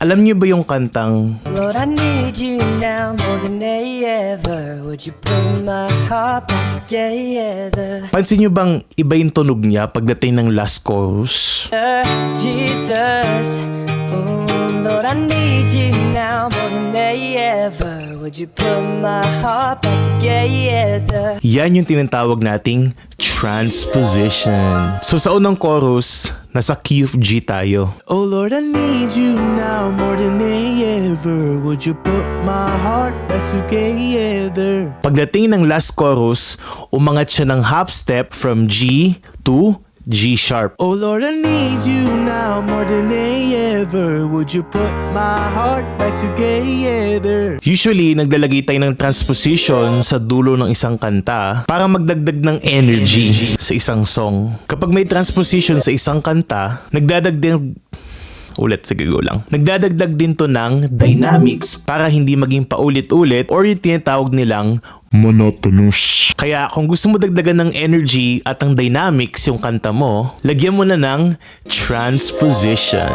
Alam niyo ba yung kantang Lord, I need you now more than ever. Would you put my heart back together? pansin niyo bang iba yung tunog niya pagdating ng last chorus? Jesus, oh Lord, I need you now more than ever. Would you put my heart back together? Yan yung tinatawag nating transposition. So sa unang chorus, nasa key of G tayo. Oh Lord, I need you now more than ever. Would you put my heart back together? Pagdating ng last chorus, umangat siya ng half step from G to G sharp. Oh Lord, I need you now more than ever. Would you put my heart back together? Usually, naglalagay tayo ng transposition sa dulo ng isang kanta para magdagdag ng energy sa isang song. Kapag may transposition sa isang kanta, Nagdadagdag din to ng dynamics para hindi maging paulit-ulit or yung tinatawag nilang monotonous. Kaya kung gusto mo dagdagan ng energy at ang dynamics yung kanta mo, lagyan mo na ng transposition.